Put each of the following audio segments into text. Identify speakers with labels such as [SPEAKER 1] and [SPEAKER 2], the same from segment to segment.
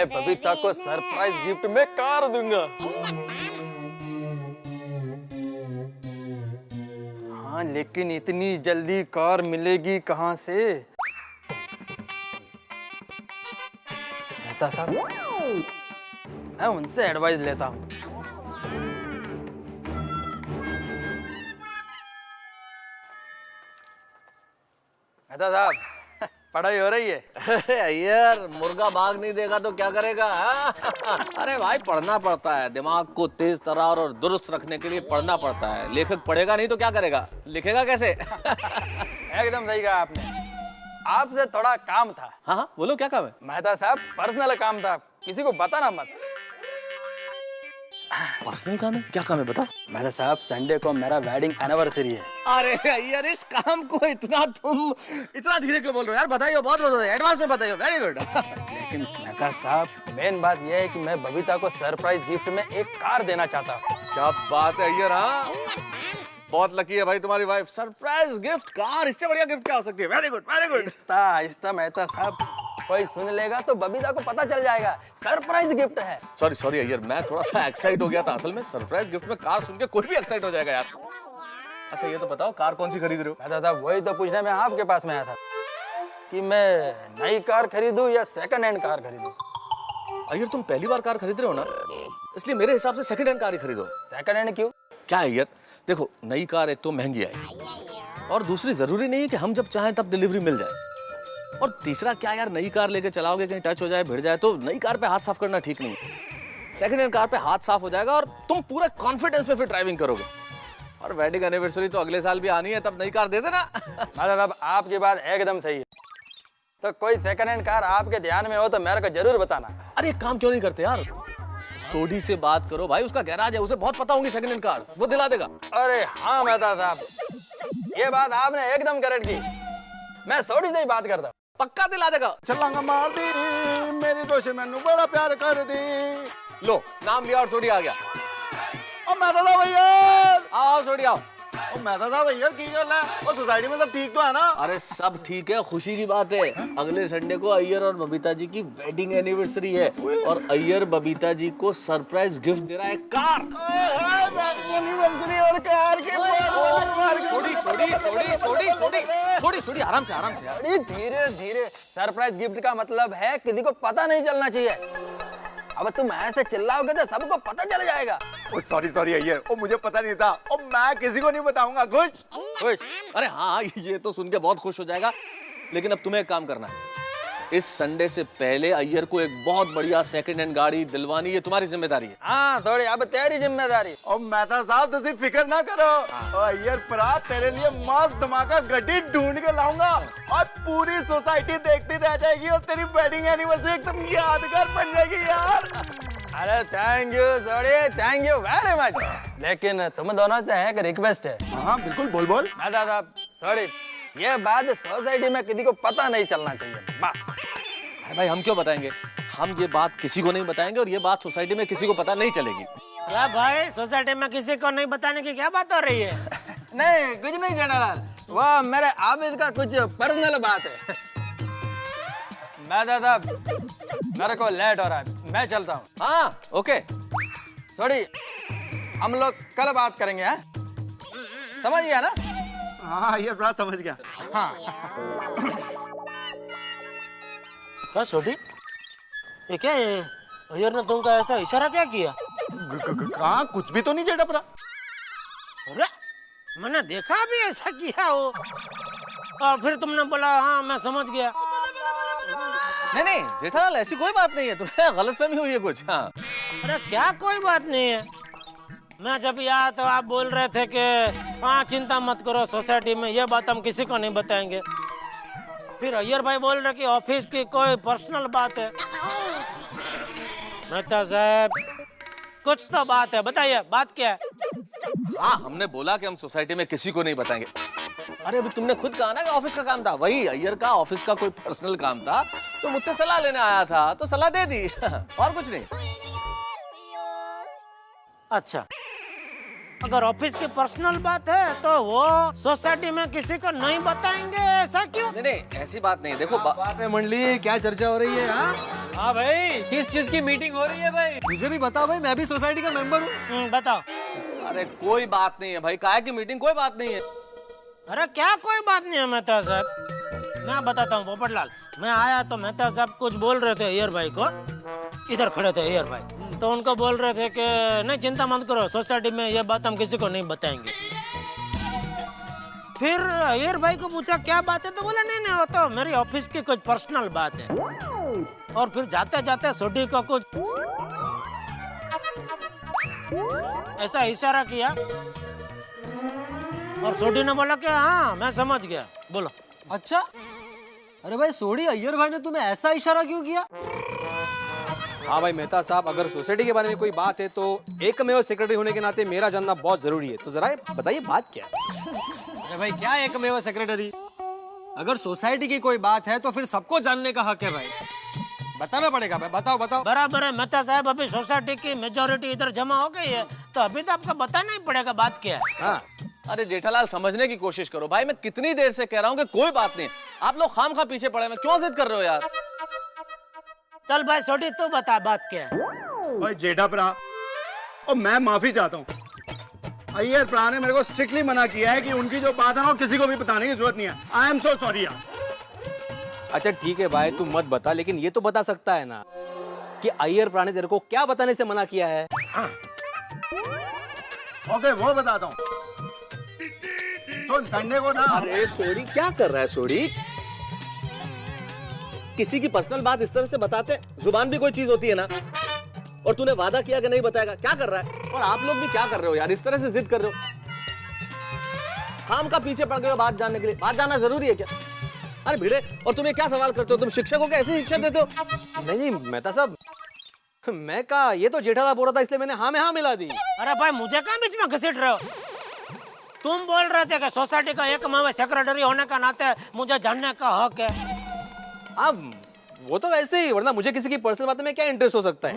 [SPEAKER 1] मैं बबीता को surprise gift में कार दूंगा। हाँ, लेकिन इतनी जल्दी कार मिलेगी कहाँ से? मेहता साहब, मैं उनसे एडवाइस लेता हूँ। मेहता साहब, पढ़ाई हो रही है?
[SPEAKER 2] अरे अय्यर, मुर्गा भाग नहीं देगा तो क्या करेगा? अरे भाई, पढ़ना पड़ता है। दिमाग को तेज तरार और दुरुस्त रखने के लिए पढ़ना पड़ता है। लेखक पढ़ेगा नहीं तो क्या करेगा? लिखेगा कैसे?
[SPEAKER 1] एकदम सही कहा आपने। आपसे थोड़ा काम था।
[SPEAKER 2] हाँ हाँ, बोलो क्या काम है?
[SPEAKER 1] मेहता साहब, पर्सनल काम था, किसी को बताना मत।
[SPEAKER 2] पर्सनल काम है? क्या काम है बताओ।
[SPEAKER 1] मेहता साहब, संडे को मेरा वेडिंग एनिवर्सरी है।
[SPEAKER 2] अरे यार, इस काम को तुम इतना धीरे क्यों बोल रहे हो यार? बताइए, बहुत एडवांस में बताइए। Very good.
[SPEAKER 1] लेकिन मेहता साहब, मेन बात यह है कि मैं बबीता को सरप्राइज गिफ्ट में एक कार देना चाहता हूँ।
[SPEAKER 2] क्या बात है यार। हाँ, बहुत लकी है भाई तुम्हारी वाइफ। सरप्राइज गिफ्ट, कार, इससे बढ़िया गिफ्ट क्या हो सकती है? Very good, very good.
[SPEAKER 1] आहिस्ता मेहता साहब, कोई सुन लेगा तो बबीता को पता चल जाएगा सरप्राइज गिफ्ट है।
[SPEAKER 2] सॉरी यार, मैं थोड़ा सा एक्साइट हो गया था। असल में सरप्राइज गिफ्ट में कार सुन के कोई भी एक्साइट हो जाएगा यार। अच्छा ये तो बताओ, कार कौन सी खरीद रहे हो?
[SPEAKER 1] मेहता साहब, वही तो पूछने में आपके पास में आया था कि मैं नई कार खरीदूं या सेकंड हैंड कार खरीदूं।
[SPEAKER 2] अय्यर, तुम पहली बार कार खरीद रहे हो ना, इसलिए मेरे हिसाब से सेकंड हैंड कार ही खरीदो।
[SPEAKER 1] सेकंड हैंड क्यों?
[SPEAKER 2] क्या है अय्यर, देखो, नई कार एक तो महंगी आएगी और दूसरी जरूरी नहीं है कि हम जब चाहें तब डिलीवरी मिल जाए। और तीसरा क्या यार, नई कार लेके चलाओगे, कहीं टच हो जाए, भिड़ जाए तो नई कार पे हाथ साफ करना ठीक नहीं है। सेकंड हैंड कार पे हाथ साफ हो जाएगा और तुम पूरा कॉन्फिडेंस में फिर ड्राइविंग करोगे। और वेडिंग एनिवर्सरी तो अगले साल भी आनी है, तब नई कार दे देना।
[SPEAKER 1] मतलब आपकी बात एकदम सही है। तो कोई सेकंड हैंड कार आपके ध्यान में हो तो मेरे को जरूर बताना।
[SPEAKER 2] अरे एक काम क्यों नहीं करते यार, सोडी से बात करो भाई, उसका गैराज है, उसे बहुत पता होंगी सेकंड हैंड कार, वो दिला देगा।
[SPEAKER 1] अरे हाँ मेहता साहब, ये बात आपने एकदम करेक्ट की। मैं सोडी से ही बात करता हूँ,
[SPEAKER 2] पक्का दिला देगा।
[SPEAKER 3] छलांगा मार दी मेरी दोषी, मैनू बड़ा प्यार कर दी।
[SPEAKER 2] लो, नाम लिया और सोडी आ गया।
[SPEAKER 3] ओ मेहता साहब भैया,
[SPEAKER 2] आओ सोडी आओ।
[SPEAKER 3] ओ मेहता साहब भैया, की गल है? ओ सोसाइटी में सब ठीक तो है ना?
[SPEAKER 2] अरे सब ठीक है, खुशी की बात है। अगले संडे को अय्यर और बबीता जी की वेडिंग एनिवर्सरी है और अय्यर बबीता जी को सरप्राइज गिफ्ट दे रहा है, कार।
[SPEAKER 3] एनिवर्सरी और कार के
[SPEAKER 2] सोडी आराम से यार।
[SPEAKER 1] बड़ी धीरे धीरे। सरप्राइज गिफ्ट का मतलब है किसी को पता नहीं चलना चाहिए। अब तुम ऐसे चिल्लाओगे तो सबको पता चल जाएगा।
[SPEAKER 3] ओ सॉरी अय्यर, ओ मुझे पता नहीं था। ओ मैं किसी को नहीं बताऊंगा। खुश?
[SPEAKER 2] अरे हाँ, ये तो सुन के बहुत खुश हो जाएगा। लेकिन अब तुम्हें एक काम करना है, इस संडे से पहले अय्यर को एक बहुत बढ़िया सेकंड हैंड गाड़ी दिलवानी, ये तुम्हारी जिम्मेदारी है।
[SPEAKER 1] हाँ, थोड़ी अब तेरी जिम्मेदारी।
[SPEAKER 3] ओ मेहता साहब, तुम फिक्र ना करो। ओ अय्यर परा, तेरे लिए मस्त धमाका गड्डी ढूंढ के लाऊंगा और पूरी सोसाइटी देखती रह जाएगी और तेरी वेडिंग एनिवर्सरी एकदम यादगार बन जाएगी यार।
[SPEAKER 1] अरे thank you Sodhi, thank you very much. लेकिन तुम दोनों से एक रिक्वेस्ट है।
[SPEAKER 3] हाँ बिल्कुल, बोल।
[SPEAKER 1] मेहता साहब, सॉरी, ये बात सोसाइटी में किसी को पता नहीं चलना चाहिए, बस।
[SPEAKER 2] अरे भाई, हम क्यों बताएंगे? हम ये बात किसी को नहीं बताएंगे और ये बात सोसाइटी में किसी को पता नहीं चलेगी।
[SPEAKER 4] क्या भाई, सोसाइटी में किसी को नहीं बताने की क्या बात हो रही है?
[SPEAKER 1] नहीं, कुछ नहीं जेठालाल, वो मेरे आबिद का कुछ पर्सनल बात है। मेहता साहब, मेरे को लेट हो रहा है, मैं चलता हूँ।
[SPEAKER 2] हाँ ओके।
[SPEAKER 1] सॉरी, हम लोग कल बात करेंगे। हाँ, समझ गया ना?
[SPEAKER 3] हाँ ये बड़ा समझ गया।
[SPEAKER 4] क्या सोडी, ये क्या है? अय्यर ने तुमको ऐसा इशारा क्या किया?
[SPEAKER 3] कहाँ, कुछ भी तो नहीं जेठा परा।
[SPEAKER 4] अरे मैंने देखा भी ऐसा किया हो और फिर तुमने बोला हाँ मैं समझ गया।
[SPEAKER 2] नहीं जेठालाल, ऐसी कोई बात नहीं है, तुम्हें गलतफहमी हुई है कुछ। हाँ,
[SPEAKER 4] अरे क्या कोई बात नहीं है? मैं जब आया तो आप बोल रहे थे कि हाँ चिंता मत करो, सोसाइटी में ये बात हम किसी को नहीं बताएंगे। फिर अय्यर भाई बोल रहे कि ऑफिस की कोई पर्सनल बात है। मेहता साहब, कुछ तो बात है, बताइए बात क्या है?
[SPEAKER 2] हाँ, हमने बोला कि हम सोसाइटी में किसी को नहीं बताएंगे। अरे अभी तुमने खुद कहा ना कि ऑफिस का काम था, वही अय्यर का ऑफिस का कोई पर्सनल काम था, तो मुझसे सलाह लेने आया था तो सलाह दे दी। और कुछ नहीं।
[SPEAKER 4] अच्छा, अगर ऑफिस की पर्सनल बात है तो वो सोसाइटी में किसी को नहीं बताएंगे, ऐसा क्यों?
[SPEAKER 2] नहीं ऐसी बात नहीं। देखो
[SPEAKER 5] बात है मंडली, क्या चर्चा हो रही है? हाँ
[SPEAKER 1] हाँ भाई, किस चीज की मीटिंग हो रही है भाई? मुझे भी बताओ भाई, मैं भी सोसाइटी का मेंबर हूँ।
[SPEAKER 4] बताओ।
[SPEAKER 2] अरे कोई बात नहीं है भाई, काहे की मीटिंग, कोई बात नहीं है।
[SPEAKER 4] अरे क्या कोई बात नहीं है मेहता साहब, मैं बताता हूँ पोपटलाल। मैं आया तो मेहता साहब कुछ बोल रहे थे अय्यर भाई को, इधर खड़े थे अय्यर भाई, तो उनको बोल रहे थे कि नहीं चिंता मत करो, सोसाइटी में ये बात हम किसी को नहीं बताएंगे। फिर अय्यर भाई को पूछा क्या बात है, तो बोला नहीं नहीं वो तो मेरी ऑफिस की कुछ पर्सनल बात है। और फिर जाते जाते सोडी को कुछ ऐसा इशारा किया और सोडी ने बोला कि हाँ मैं समझ गया, बोलो।
[SPEAKER 1] अच्छा, अरे भाई सोडी, अय्यर भाई ने तुम्हें ऐसा इशारा क्यों किया?
[SPEAKER 5] हाँ भाई मेहता साहब, अगर सोसाइटी के बारे में कोई बात है तो एकमेव सेक्रेटरी होने के नाते मेरा जानना बहुत जरूरी है, तो जरा बताइए बात क्या है।
[SPEAKER 1] अरे भाई क्या एकमेव सेक्रेटरी, अगर सोसाइटी की कोई बात है तो फिर सबको जानने का हक है भाई, बताना पड़ेगा भाई, बताओ बताओ।
[SPEAKER 4] बराबर है मेहता साहब, अभी सोसाइटी की मेजोरिटी इधर जमा हो गई है, तो अभी तो आपको बताना ही पड़ेगा बात क्या है।
[SPEAKER 2] हाँ, अरे जेठालाल समझने की कोशिश करो भाई, मैं कितनी देर से कह रहा हूँ कि कोई बात नहीं, आप लोग खामखा पीछे पड़े, मैं क्यों जिद कर रहे हो यार।
[SPEAKER 4] चल भाई सोडी तू बता बात क्या है।
[SPEAKER 3] भाई जेठा प्रा, और मैं माफी चाहता हूँ, अय्यर प्रा ने मेरे को स्ट्रिक्टली मना किया है कि उनकी जो बात है ना किसी को भी बताने की जरूरत नहीं है। आई एम सो सॉरी यार।
[SPEAKER 5] अच्छा ठीक है भाई, तू मत बता, लेकिन ये तो बता सकता है ना कि अय्यर प्रा ने तेरे को क्या बताने से मना किया है।
[SPEAKER 3] ओके वो बताता हूँ। सुन, संडे को ना
[SPEAKER 2] अरे सोडी क्या कर रहा है सोडी, किसी की पर्सनल बात इस तरह से बताते, जुबान भी कोई चीज होती है ना, और तूने वादा किया कि नहीं बताएगा, क्या कर रहा है। और आप लोग भी क्या कर रहे हो यार, इस तरह से जिद कर रहे हो, काम का पीछे पड़ गए हो बात जानने के लिए। बात जानना जरूरी है क्या? अरे भिड़े, और तुम ये क्या सवाल करते हो, तुम शिक्षकों को ऐसी शिक्षा देते हो?
[SPEAKER 5] नहीं नहीं मेहता साहब, मैं कहा ये तो जेठालाल बोल रहा था इसलिए मैंने हाँ में हाँ मिला दी।
[SPEAKER 4] अरे भाई मुझे कहाँ बीच में घसीट रहे हो, तुम बोल रहे थे कि सोसाइटी का एकमात्र सेक्रेटरी होने का नाते मुझे जानने का हक है।
[SPEAKER 5] अब वो तो वैसे ही, वरना मुझे किसी की पर्सनल बात में क्या इंटरेस्ट हो सकता है।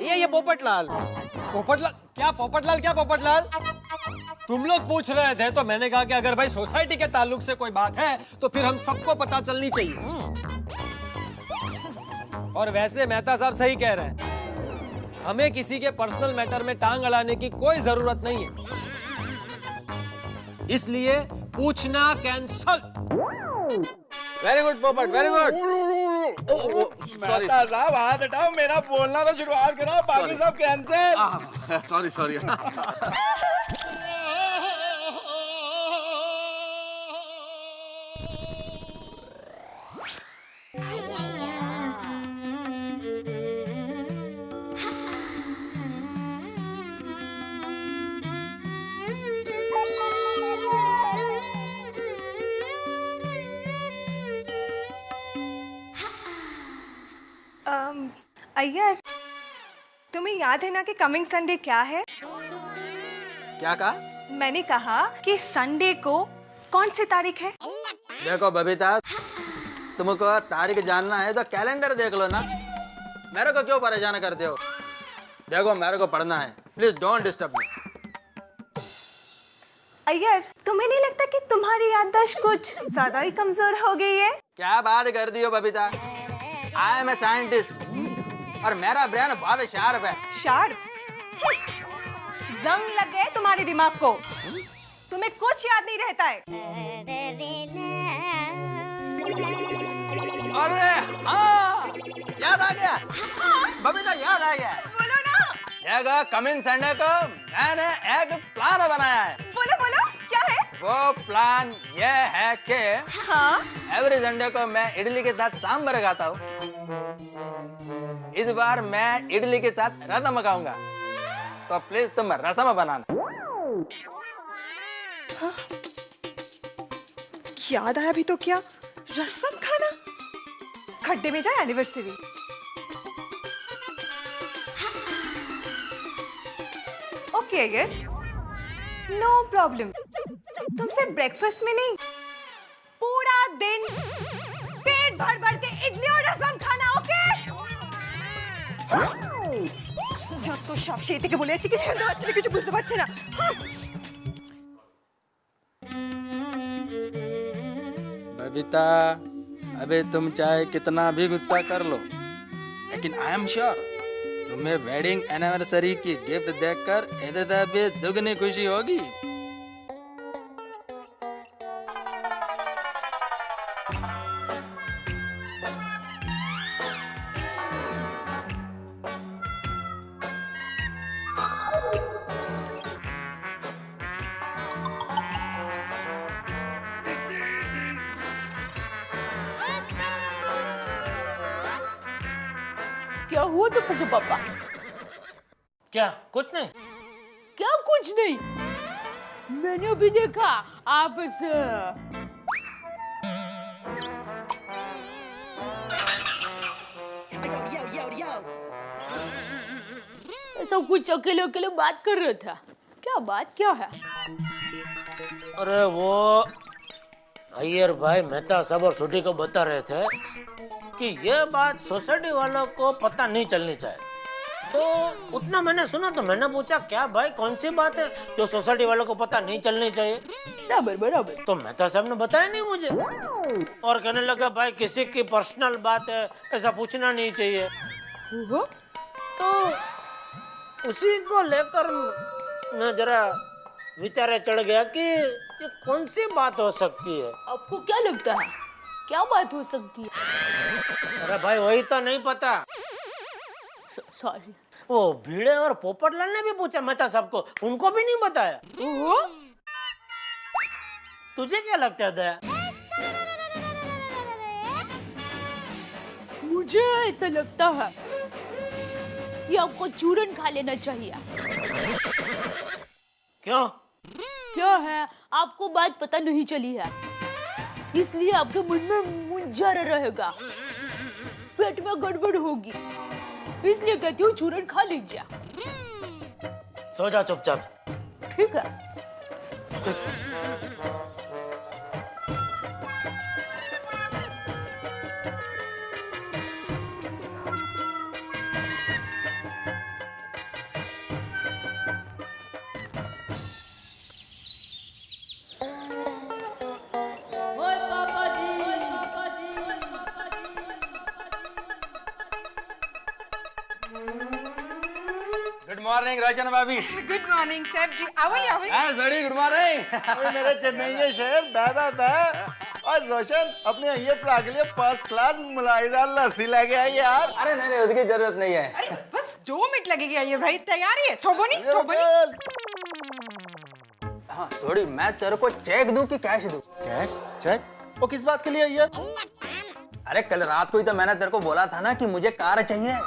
[SPEAKER 5] ये पोपटलाल।
[SPEAKER 1] पोपटलाल क्या, पोपटलाल क्या, पोपटलाल तुम लोग पूछ रहे थे तो मैंने कहा कि अगर भाई सोसाइटी के ताल्लुक से कोई बात है तो फिर हम सबको पता चलनी चाहिए। और वैसे मेहता साहब सही कह रहे हैं, हमें किसी के पर्सनल मैटर में टांग अड़ाने की कोई जरूरत नहीं है, इसलिए पूछना कैंसल।
[SPEAKER 2] वेरी गुड पोपट, वेरी गुड। सॉरी
[SPEAKER 3] साहब हाथ हटाओ, मेरा बोलना तो शुरुआत करो, बाकी सब कैंसिल।
[SPEAKER 2] Sorry sorry.
[SPEAKER 6] अय्यर, तुम्हें याद है ना कि कमिंग संडे क्या है?
[SPEAKER 1] क्या कहा?
[SPEAKER 6] मैंने कहा कि संडे को कौन सी तारीख है?
[SPEAKER 1] देखो बबीता, तुमको तारीख जानना है तो कैलेंडर देख लो ना, मेरे को क्यों परेशान करते हो? देखो मेरे को पढ़ना है, please don't disturb me.
[SPEAKER 6] Iyer, तुम्हें नहीं लगता कि तुम्हारी याददाश्त कुछ ज्यादा ही कमजोर हो गई है?
[SPEAKER 1] क्या बात कर दी हो Babita, I am a scientist और मेरा ब्रेन बहुत शार्प है।
[SPEAKER 6] शार्प? जंग लग गए तुम्हारे दिमाग को, तुम्हें कुछ याद नहीं रहता है।
[SPEAKER 1] अरे हाँ, याद आ गया बबीता, याद आ गया।
[SPEAKER 6] बोलो ना।
[SPEAKER 1] देखो कमिंग संडे को मैंने एक प्लान बनाया है।
[SPEAKER 6] बोलो बोलो, क्या है?
[SPEAKER 1] वो प्लान ये है कि
[SPEAKER 6] हाँ?
[SPEAKER 1] एवरी संडे को मैं इडली के साथ सांभर खाता हूँ, इस बार मैं इडली के साथ रसम खाऊंगा, तो प्लीज तुम रसम बनाना।
[SPEAKER 6] हाँ? याद आया भी तो क्या, रसम खाना? खड्डे में जाए anniversary. Okay Iyer, no problem, तुमसे ब्रेकफास्ट में नहीं, पूरा दिन पेट भर भर के इडली और रसम खाना। ओके? যত সব সেই থেকে বলে যাচ্ছি, কিছু শুনতে পাচ্ছি না, কিছু বুঝতে পারছি না।
[SPEAKER 1] बबीता, अबे तुम चाहे कितना भी गुस्सा कर लो, लेकिन आई एम श्योर तुम्हें वेडिंग एनिवर्सरी की गिफ्ट देखकर इधर भी दुगनी खुशी होगी।
[SPEAKER 7] क्या हुआ टप्पू के पापा?
[SPEAKER 4] क्या कुछ नहीं?
[SPEAKER 7] क्या कुछ नहीं? मैंने अभी देखा आप ऐसा कुछ अकेले अकेले बात कर रहा था। क्या बात क्या है?
[SPEAKER 4] अरे वो अय्यर भाई मेहता साहब और छोटी को बता रहे थे कि ये बात सोसाइटी वालों को पता नहीं चलनी चाहिए। तो उतना मैंने सुना तो मैंने पूछा क्या भाई कौन सी बात है जो सोसाइटी वालों को पता नहीं चलनी चाहिए?
[SPEAKER 7] बराबर बराबर।
[SPEAKER 4] तो मेहता साहब ने बताया नहीं मुझे और कहने लगा भाई किसी की पर्सनल बात है ऐसा पूछना नहीं चाहिए।
[SPEAKER 7] ओहो,
[SPEAKER 4] तो उसी को लेकर मैं जरा विचारे चढ़ गया कि ये कौन सी बात हो सकती है।
[SPEAKER 7] आपको क्या लगता है क्या बात हो सकती है?
[SPEAKER 4] अरे भाई वही तो नहीं पता।
[SPEAKER 7] सॉरी।
[SPEAKER 4] वो भिड़े और पोपटलाल ने भी पूछा मेहता साहब को, उनको भी नहीं बताया।
[SPEAKER 7] ओहो,
[SPEAKER 4] तुझे क्या लगता है दया?
[SPEAKER 7] मुझे ऐसा लगता है कि आपको चूरन खा लेना चाहिए।
[SPEAKER 4] क्यों?
[SPEAKER 7] क्या है आपको बात पता नहीं चली है इसलिए आपके मन में मुंझारा रहेगा, पेट में गड़बड़ होगी, इसलिए कहती हूँ चूरन खा लीजिए।
[SPEAKER 4] सो जा चुपचाप।
[SPEAKER 7] ठीक है।
[SPEAKER 1] गुड मॉर्निंग रचना भाभी।
[SPEAKER 6] गुड मॉर्निंग सर जी। आओ
[SPEAKER 1] हाँ सड़ी गुड मॉर्निंग।
[SPEAKER 3] अरे मेरे चेन्नई के शहर बह और रोशन अपने अय्यर प्रा के लिए फर्स्ट क्लास मलाईदार लस्सी लेके आई यार।
[SPEAKER 1] अरे नहीं उसकी जरूरत नहीं है।
[SPEAKER 6] अरे बस 2 मिनट लगेगा ये भाई तैयारी है। थोबोनी
[SPEAKER 1] हाँ सॉरी मैं तेरे को चेक दूं कि कैश दूं?
[SPEAKER 3] Cash cheque? वो किस बात के लिए अय्यर?
[SPEAKER 1] अरे कल रात को ही तो मैंने तेरे को बोला था ना कि मुझे कार चाहिए,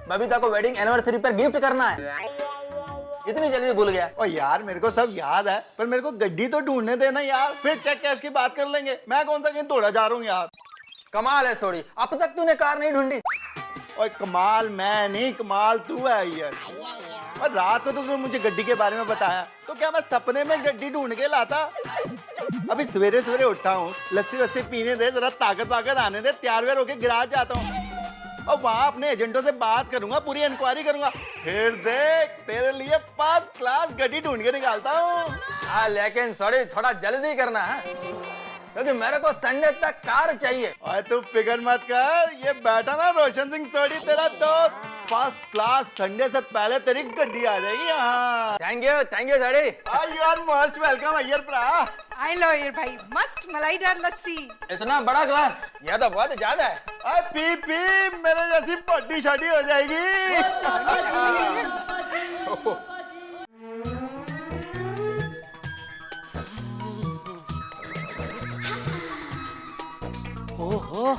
[SPEAKER 1] बबीता को वेडिंग एनिवर्सरी पर गिफ्ट करना है। इतनी जल्दी भूल गया?
[SPEAKER 3] ओ यार मेरे को सब याद है पर मेरे को गड्डी तो ढूंढने देना यार, फिर चेक कैश की बात कर लेंगे। मैं कौन सा कहीं दौड़ा जा रहा हूँ यार।
[SPEAKER 1] कमाल है सॉरी, अब तक तूने कार नहीं ढूंढी।
[SPEAKER 3] और कमाल मैं नहीं, कमाल तू है यार। और रात को तो तूने मुझे गड्डी के बारे में बताया तो क्या मैं सपने में गड्डी ढूंढ के लाता? अभी सवेरे सवेरे उठा हूँ, लस्सी वस्सी पीने दे, जरा ताकत वाकत आने दे, तैयार व्यार होके गिराज जाता हूँ और वहाँ अपने एजेंटों से बात करूंगा, पूरी इंक्वायरी करूंगा, फिर देख तेरे लिए फर्स्ट क्लास गड्डी ढूंढ के निकालता हूँ।
[SPEAKER 1] हाँ लेकिन सॉरी थोड़ा जल्दी करना है क्योंकि मेरे को संडे तक कार चाहिए।
[SPEAKER 3] और तू फिक्र मत कर, ये बैठा ना रोशन सिंह सोडी तेरा दोस्त, फर्स्ट क्लास संडे से पहले तेरी गड्डी आ जाएगी यहाँ।
[SPEAKER 1] Thank you sorry.
[SPEAKER 3] You are most welcome Iyer प्रा।
[SPEAKER 6] आई लो अय्यर भाई, मस्त मलाईदार लस्सी।
[SPEAKER 1] इतना बड़ा ग्लास, यह तो बहुत ज्यादा है।
[SPEAKER 3] अरे पी पी, मेरे जैसी पट्टी शादी हो जाएगी।
[SPEAKER 4] ओहो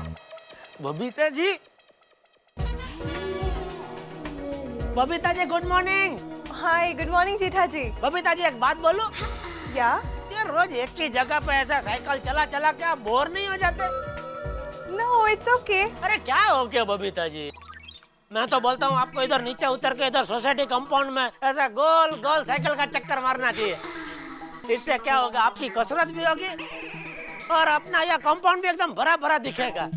[SPEAKER 4] Babita ji, Babita ji good morning.
[SPEAKER 6] Hi good morning Jetha ji.
[SPEAKER 4] Babita ji एक बात बोलो,
[SPEAKER 6] या
[SPEAKER 4] ये रोज एक ही जगह पे ऐसा साइकिल चला चला के आप बोर नहीं हो जाते?
[SPEAKER 6] No it's okay.
[SPEAKER 4] अरे क्या हो गया बबीता जी, मैं तो बोलता हूँ आपको इधर नीचे उतर के इधर सोसाइटी कंपाउंड में ऐसा गोल गोल साइकिल का चक्कर मारना चाहिए। इससे क्या होगा, आपकी कसरत भी होगी और अपना यह कंपाउंड भी एकदम भरा भरा दिखेगा।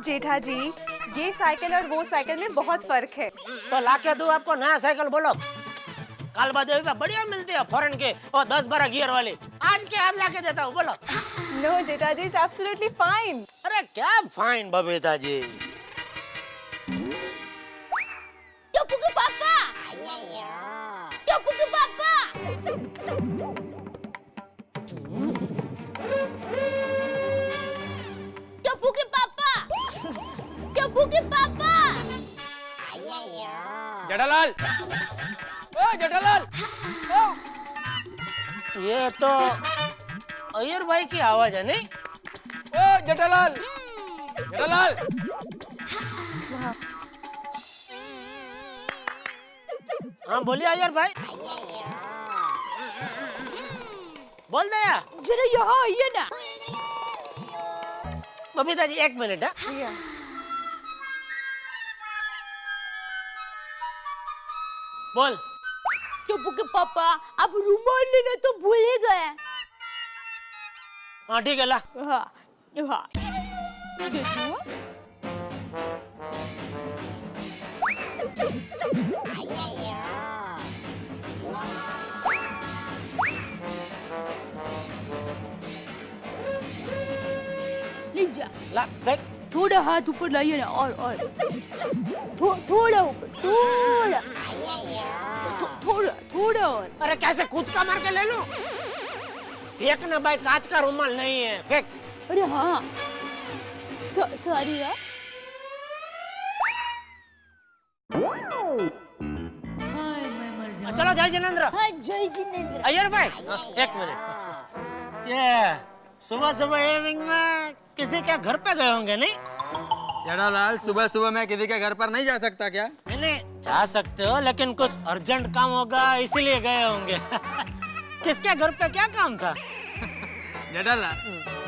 [SPEAKER 6] जेठा जी ये साइकिल और वो साइकिल में बहुत फर्क है।
[SPEAKER 4] तो लाके दूं आपको नया साइकिल, बोलो कालबा देवी पे बढ़िया मिलती है फॉरेन के और 10-12 गियर वाली, आज के हाथ लाके देता हूँ, बोलो।
[SPEAKER 6] No Jetha ji it's absolutely fine.
[SPEAKER 4] अरे क्या फाइन बबीता जी,
[SPEAKER 1] जेठालाल, ओ जेठालाल, ओ
[SPEAKER 4] ये तो अय्यर भाई की आवाज है नहीं?
[SPEAKER 1] ओ जेठालाल, जेठालाल।
[SPEAKER 4] हाँ बोलिए अय्यर भाई, बोल दे यार।
[SPEAKER 7] जरा यहाँ आइए ना।
[SPEAKER 4] बबीता जी 1 मिनट है। बोल।
[SPEAKER 7] टप्पू के पापा, आप रुमाल लेना तो भूल ही गए।
[SPEAKER 4] हाँ ठीक है ला।
[SPEAKER 7] हाँ हाँ देखो। ले जा।
[SPEAKER 4] ला बैग।
[SPEAKER 7] थोड़ा हाथ ऊपर लाइए ना, और थोड़ा ऊपर, थोड़ा थोड़ा और।
[SPEAKER 4] अरे कैसे कूद का मार के ले लूं? फेंक ना भाई, कांच का रुमाल नहीं है, फेंक।
[SPEAKER 7] अरे हाँ सॉरी यार।
[SPEAKER 4] चलो जय जिनेंद्र।
[SPEAKER 7] हाँ जय जिनेंद्र।
[SPEAKER 4] अय्यर भाई 1 मिनट। ये सुबह सुबह इवनिंग में किसी के घर पे गए होंगे नहीं?
[SPEAKER 1] जेठालाल, सुबह सुबह मैं किसी के घर पर नहीं जा सकता क्या?
[SPEAKER 4] नहीं जा सकते हो, लेकिन कुछ अर्जेंट काम होगा इसीलिए गए होंगे। किसके घर पे क्या काम था?
[SPEAKER 1] जेठालाल,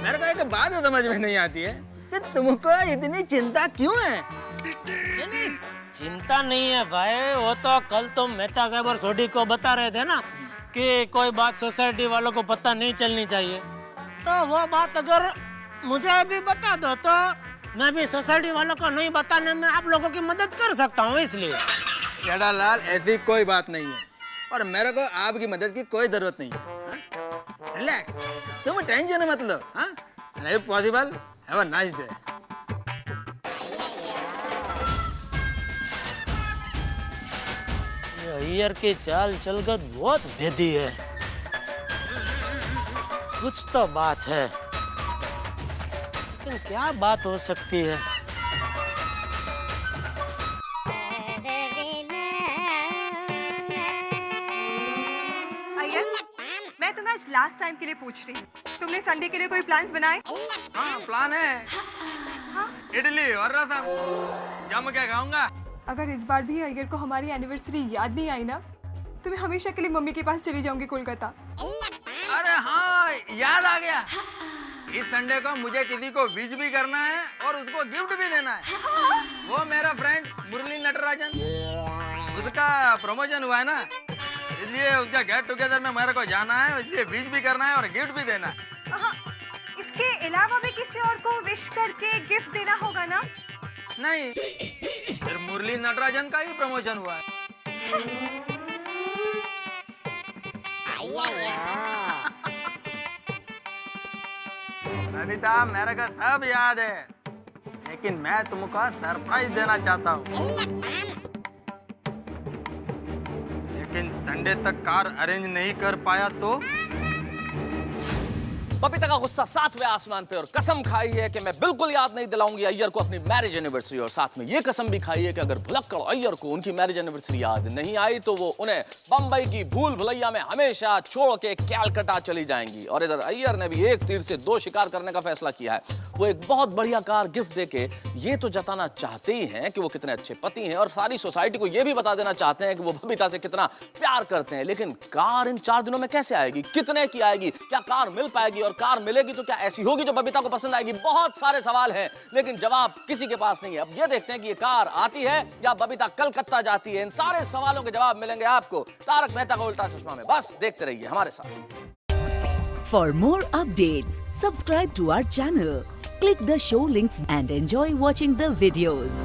[SPEAKER 1] मेरे को एक बात समझ में नहीं आती है कि तुमको इतनी चिंता क्यों है?
[SPEAKER 4] नहीं चिंता नहीं है भाई, वो तो कल तुम मेहता साहब और सोडी को बता रहे थे ना कि कोई बात सोसाइटी वालों को पता नहीं चलनी चाहिए, तो वो बात अगर मुझे अभी बता दो तो मैं भी सोसाइटी वालों को नहीं बताने में आप लोगों की मदद कर सकता हूँ, इसलिए।
[SPEAKER 1] जेठालाल, ऐसी कोई बात नहीं है और मेरे को आपकी मदद की कोई जरूरत नहीं है। रिलैक्स, तुम टेंशन मत लो। हाँ, नहीं possible. Have a nice day.
[SPEAKER 4] Iyer की चाल चलगत बहुत भेदी है, कुछ तो बात है, लेकिन क्या बात हो सकती है?
[SPEAKER 6] अय्यर, मैं तुम्हें आज लास्ट टाइम के लिए पूछ रही हूँ, तुमने संडे के लिए कोई प्लान्स बनाए?
[SPEAKER 1] हाँ प्लान है। इडली और रसम जम के खाऊंगा।
[SPEAKER 6] अगर इस बार भी अय्यर को हमारी एनिवर्सरी याद नहीं आई ना, तो मैं हमेशा के लिए मम्मी के पास चली जाऊंगी कोलकाता।
[SPEAKER 1] अरे हाँ, याद आ गया। इस संडे को मुझे किसी को विश भी करना है और उसको गिफ्ट भी देना है। वो मेरा फ्रेंड मुरली नटराजन, उसका प्रमोशन हुआ है ना, इसलिए उसका गेट टुगेदर में मेरे को जाना है, इसलिए विश भी करना है और गिफ्ट भी देना है।
[SPEAKER 6] इसके अलावा भी किसी और को विश करके गिफ्ट देना होगा ना?
[SPEAKER 1] नहीं, फिर मुरली नटराजन का ही प्रमोशन हुआ है। बबीता, मेरे को सब याद है, लेकिन मैं तुमको सरप्राइज देना चाहता हूँ। लेकिन संडे तक कार अरेंज नहीं कर पाया तो?
[SPEAKER 2] बबीता का गुस्सा 7वें आसमान पे और कसम खाई है कि मैं बिल्कुल याद नहीं दिलाऊंगी अय्यर को अपनी मैरिज एनिवर्सरी, और साथ में ये कसम भी खाई है कि अगर भुलक्कड़ अय्यर को उनकी मैरिज एनिवर्सरी याद नहीं आई तो वो उन्हें बंबई की भूल भुलैया में हमेशा छोड़ के कैलकाटा चली जाएंगी। और इधर अय्यर ने भी एक तीर से 2 शिकार करने का फैसला किया है। वो एक बहुत बढ़िया कार गिफ्ट देके ये तो जताना चाहते ही हैं कि वो कितने अच्छे पति हैं और सारी सोसाइटी को ये भी बता देना चाहते हैं कि वो बबीता से कितना प्यार करते हैं। लेकिन कार इन 4 दिनों में कैसे आएगी, कितने की आएगी, क्या कार मिल पाएगी, और कार मिलेगी तो क्या ऐसी होगी जो बबीता को पसंद आएगी? बहुत सारे सवाल हैं लेकिन जवाब किसी के पास नहीं है। अब ये देखते हैं कि ये कार आती है या बबीता कलकत्ता जाती है। इन सारे सवालों के जवाब मिलेंगे आपको तारक मेहता का उल्टा चश्मा में। बस देखते रहिए हमारे साथ।
[SPEAKER 8] For more updates, subscribe to our channel, click the show links and enjoy watching the videos.